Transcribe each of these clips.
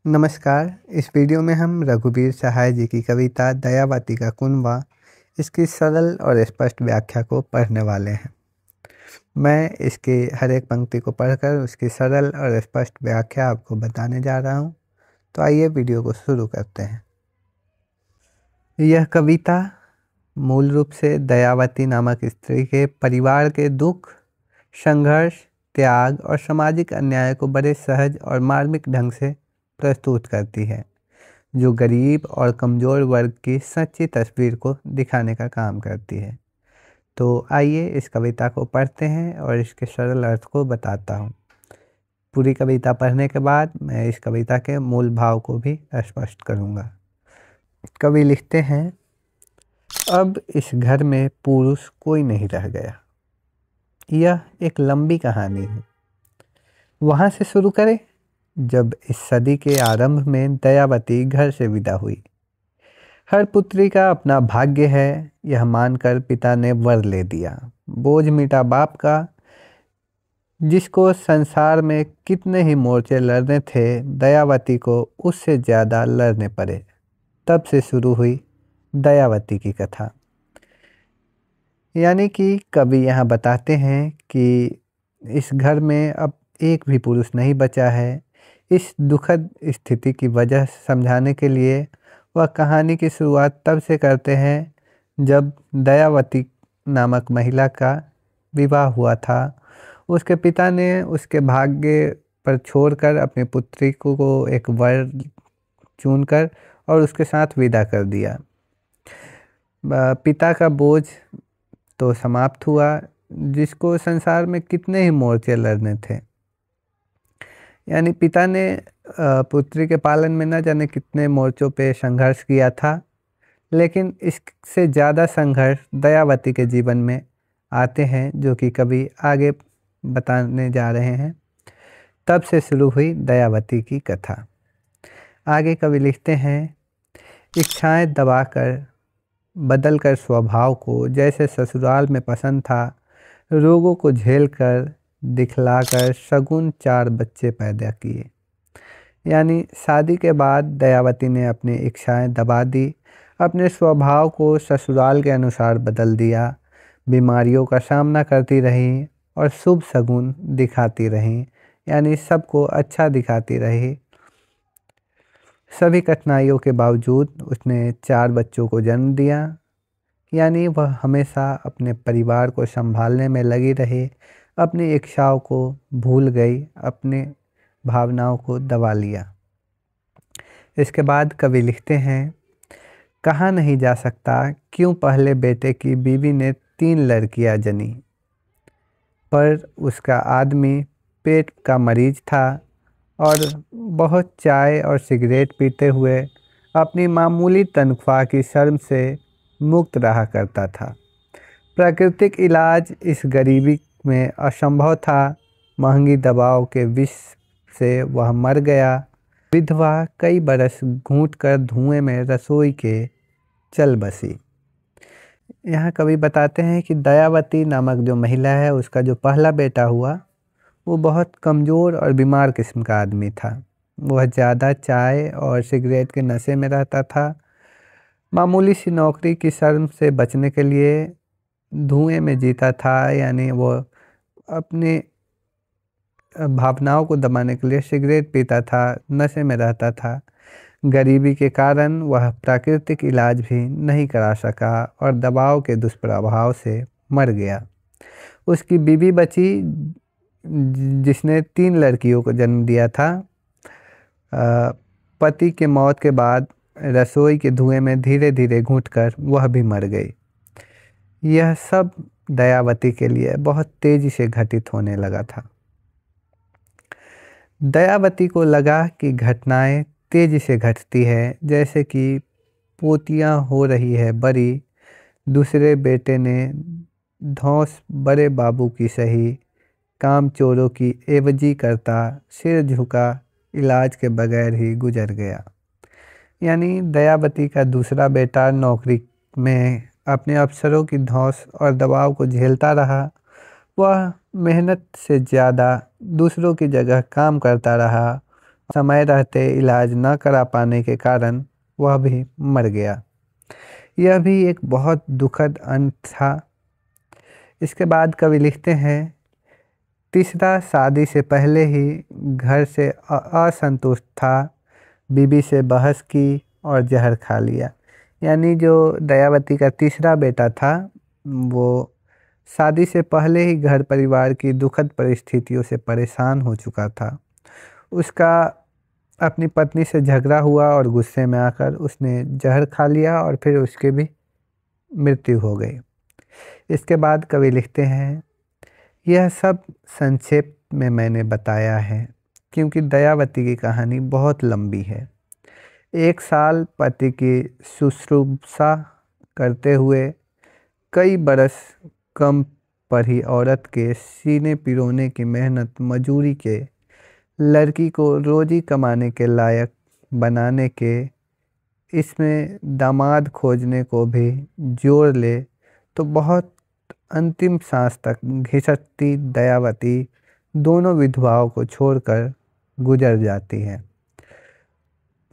नमस्कार। इस वीडियो में हम रघुवीर सहाय जी की कविता दयावती का कुनबा इसकी सरल और स्पष्ट व्याख्या को पढ़ने वाले हैं। मैं इसकी हर एक पंक्ति को पढ़कर उसकी सरल और स्पष्ट व्याख्या आपको बताने जा रहा हूं। तो आइए वीडियो को शुरू करते हैं। यह कविता मूल रूप से दयावती नामक स्त्री के परिवार के दुख, संघर्ष, त्याग और सामाजिक अन्याय को बड़े सहज और मार्मिक ढंग से प्रस्तुत करती है, जो गरीब और कमज़ोर वर्ग की सच्ची तस्वीर को दिखाने का काम करती है। तो आइए इस कविता को पढ़ते हैं और इसके सरल अर्थ को बताता हूँ। पूरी कविता पढ़ने के बाद मैं इस कविता के मूल भाव को भी स्पष्ट करूँगा। कवि लिखते हैं, अब इस घर में पुरुष कोई नहीं रह गया। यह एक लंबी कहानी है। वहाँ से शुरू करें जब इस सदी के आरंभ में दयावती घर से विदा हुई। हर पुत्री का अपना भाग्य है, यह मानकर पिता ने वर ले दिया। बोझ मिटा बाप का, जिसको संसार में कितने ही मोर्चे लड़ने थे, दयावती को उससे ज़्यादा लड़ने पड़े। तब से शुरू हुई दयावती की कथा। यानी कि कवि यहाँ बताते हैं कि इस घर में अब एक भी पुरुष नहीं बचा है। इस दुखद स्थिति की वजह समझाने के लिए वह कहानी की शुरुआत तब से करते हैं जब दयावती नामक महिला का विवाह हुआ था। उसके पिता ने उसके भाग्य पर छोड़कर अपनी पुत्री को एक वर चुनकर और उसके साथ विदा कर दिया। पिता का बोझ तो समाप्त हुआ, जिसको संसार में कितने ही मोर्चे लड़ने थे। यानी पिता ने पुत्री के पालन में न जाने कितने मोर्चों पे संघर्ष किया था, लेकिन इससे ज़्यादा संघर्ष दयावती के जीवन में आते हैं, जो कि कवि आगे बताने जा रहे हैं। तब से शुरू हुई दयावती की कथा। आगे कवि लिखते हैं, इच्छाएं दबाकर बदलकर स्वभाव को, जैसे ससुराल में पसंद था, रोगों को झेलकर दिखलाकर शगुन 4 बच्चे पैदा किए। यानी शादी के बाद दयावती ने अपनी इच्छाएं दबा दी, अपने स्वभाव को ससुराल के अनुसार बदल दिया, बीमारियों का सामना करती रही और शुभ शगुन दिखाती रही, यानी सबको अच्छा दिखाती रही। सभी कठिनाइयों के बावजूद उसने 4 बच्चों को जन्म दिया। यानी वह हमेशा अपने परिवार को संभालने में लगी रही, अपनी इच्छाओं को भूल गई, अपनी भावनाओं को दबा लिया। इसके बाद कवि लिखते हैं, कहा नहीं जा सकता क्यों पहले बेटे की बीवी ने 3 लड़कियां जनी, पर उसका आदमी पेट का मरीज था और बहुत चाय और सिगरेट पीते हुए अपनी मामूली तनख्वाह की शर्म से मुक्त रहा करता था। प्राकृतिक इलाज इस गरीबी में असंभव था। महंगी दवाओं के विष से वह मर गया। विधवा कई बरस घूंटकर धुएं में रसोई के चल बसी। यहाँ कवि बताते हैं कि दयावती नामक जो महिला है, उसका जो पहला बेटा हुआ वो बहुत कमज़ोर और बीमार किस्म का आदमी था। वह ज़्यादा चाय और सिगरेट के नशे में रहता था। मामूली सी नौकरी की शर्म से बचने के लिए धुएं में जीता था। यानी वो अपनी भावनाओं को दबाने के लिए सिगरेट पीता था, नशे में रहता था। गरीबी के कारण वह प्राकृतिक इलाज भी नहीं करा सका और दवाओं के दुष्प्रभाव से मर गया। उसकी बीवी बची, जिसने 3 लड़कियों को जन्म दिया था। पति के मौत के बाद रसोई के धुएं में धीरे धीरे घुटकर वह भी मर गई। यह सब दयावती के लिए बहुत तेजी से घटित होने लगा था। दयावती को लगा कि घटनाएं तेजी से घटती है, जैसे कि पोतियां हो रही है बड़ी, दूसरे बेटे ने धौंस बड़े बाबू की सही, काम चोरों की एवजी करता, सिर झुका, इलाज के बगैर ही गुजर गया। यानी दयावती का दूसरा बेटा नौकरी में अपने अफसरों की धौंस और दबाव को झेलता रहा। वह मेहनत से ज़्यादा दूसरों की जगह काम करता रहा समय रहते इलाज न करा पाने के कारण वह भी मर गया। यह भी एक बहुत दुखद अंत था। इसके बाद कवि लिखते हैं, तीसरा शादी से पहले ही घर से असंतुष्ट था, बीबी से बहस की और जहर खा लिया। यानी जो दयावती का तीसरा बेटा था वो शादी से पहले ही घर परिवार की दुखद परिस्थितियों से परेशान हो चुका था। उसका अपनी पत्नी से झगड़ा हुआ और गुस्से में आकर उसने जहर खा लिया और फिर उसकी भी मृत्यु हो गई। इसके बाद कवि लिखते हैं, यह सब संक्षेप में मैंने बताया है क्योंकि दयावती की कहानी बहुत लंबी है। 1 साल पति की शुश्रूषा करते हुए कई बरस कम पढ़ी औरत के सीने पिरोने की मेहनत मजूरी के लड़की को रोजी कमाने के लायक बनाने के इसमें दामाद खोजने को भी जोड़ ले तो बहुत अंतिम सांस तक घिसटती दयावती दोनों विधवाओं को छोड़कर गुजर जाती है।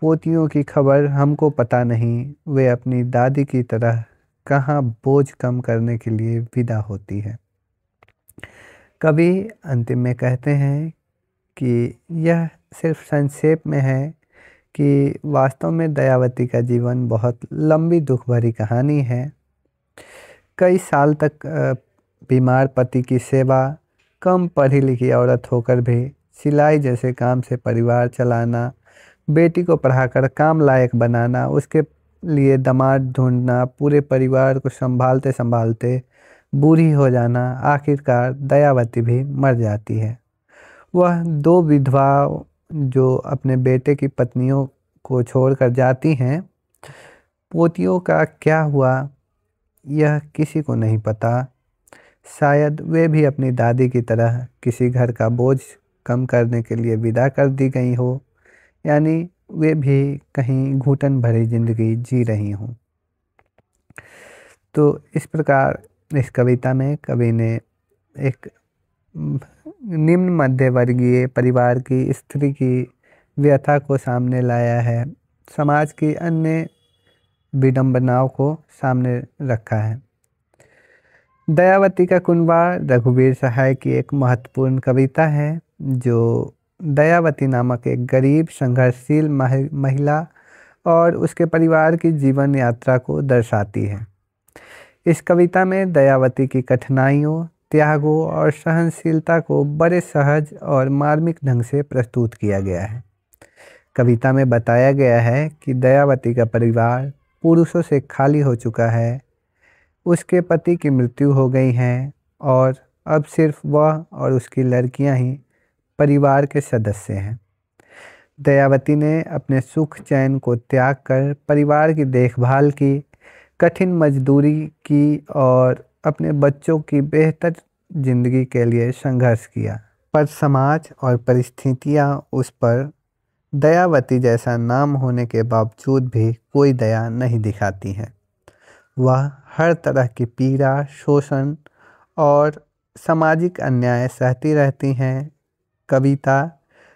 पोतियों की खबर हमको पता नहीं, वे अपनी दादी की तरह कहाँ बोझ कम करने के लिए विदा होती है। कवि अंतिम में कहते हैं कि यह सिर्फ संक्षेप में है कि वास्तव में दयावती का जीवन बहुत लंबी दुख भरी कहानी है। कई साल तक बीमार पति की सेवा, कम पढ़ी लिखी औरत होकर भी सिलाई जैसे काम से परिवार चलाना, बेटी को पढ़ाकर काम लायक बनाना, उसके लिए दामाद ढूंढना, पूरे परिवार को संभालते संभालते बूढ़ी हो जाना, आखिरकार दयावती भी मर जाती है। वह 2 विधवाओं जो अपने बेटे की पत्नियों को छोड़कर जाती हैं, पोतियों का क्या हुआ यह किसी को नहीं पता। शायद वे भी अपनी दादी की तरह किसी घर का बोझ कम करने के लिए विदा कर दी गई हो, यानी वे भी कहीं घुटन भरी जिंदगी जी रही हों। तो इस प्रकार इस कविता में कवि ने एक निम्न मध्यवर्गीय परिवार की स्त्री की व्यथा को सामने लाया है, समाज की अन्य विडंबनाओं को सामने रखा है। दयावती का कुनबा रघुवीर सहाय की एक महत्वपूर्ण कविता है जो दयावती नामक एक गरीब संघर्षशील महिला और उसके परिवार की जीवन यात्रा को दर्शाती है। इस कविता में दयावती की कठिनाइयों, त्यागों और सहनशीलता को बड़े सहज और मार्मिक ढंग से प्रस्तुत किया गया है। कविता में बताया गया है कि दयावती का परिवार पुरुषों से खाली हो चुका है, उसके पति की मृत्यु हो गई है और अब सिर्फ वह और उसकी लड़कियां ही परिवार के सदस्य हैं। दयावती ने अपने सुख चैन को त्याग कर परिवार की देखभाल की, कठिन मजदूरी की और अपने बच्चों की बेहतर जिंदगी के लिए संघर्ष किया, पर समाज और परिस्थितियां उस पर दयावती जैसा नाम होने के बावजूद भी कोई दया नहीं दिखाती हैं। वह हर तरह की पीड़ा, शोषण और सामाजिक अन्याय सहती रहती हैं। कविता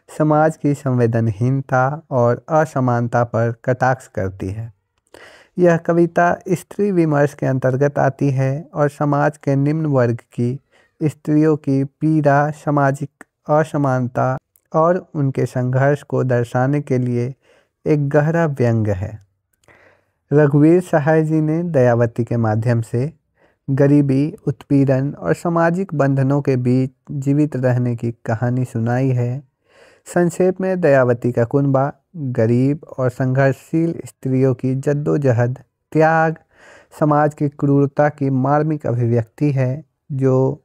समाज की संवेदनहीनता और असमानता पर कटाक्ष करती है। यह कविता स्त्री विमर्श के अंतर्गत आती है और समाज के निम्न वर्ग की स्त्रियों की पीड़ा, सामाजिक असमानता और उनके संघर्ष को दर्शाने के लिए एक गहरा व्यंग्य है। रघुवीर सहाय जी ने दयावती के माध्यम से गरीबी, उत्पीड़न और सामाजिक बंधनों के बीच जीवित रहने की कहानी सुनाई है। संक्षेप में दयावती का कुनबा गरीब और संघर्षशील स्त्रियों की जद्दोजहद, त्याग, समाज की क्रूरता की मार्मिक अभिव्यक्ति है जो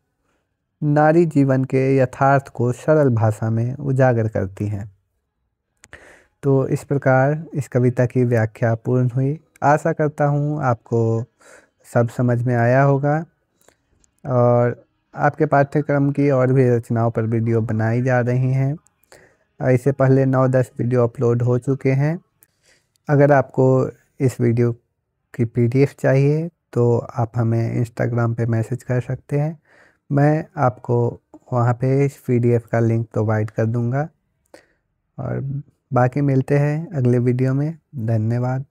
नारी जीवन के यथार्थ को सरल भाषा में उजागर करती हैं। तो इस प्रकार इस कविता की व्याख्या पूर्ण हुई। आशा करता हूँ आपको सब समझ में आया होगा और आपके पाठ्यक्रम की और भी रचनाओं पर वीडियो बनाई जा रही हैं। इससे पहले 9-10 वीडियो अपलोड हो चुके हैं। अगर आपको इस वीडियो की PDF चाहिए तो आप हमें इंस्टाग्राम पे मैसेज कर सकते हैं, मैं आपको वहाँ पे इस PDF का लिंक प्रोवाइड कर दूँगा। और बाकी मिलते हैं अगले वीडियो में। धन्यवाद।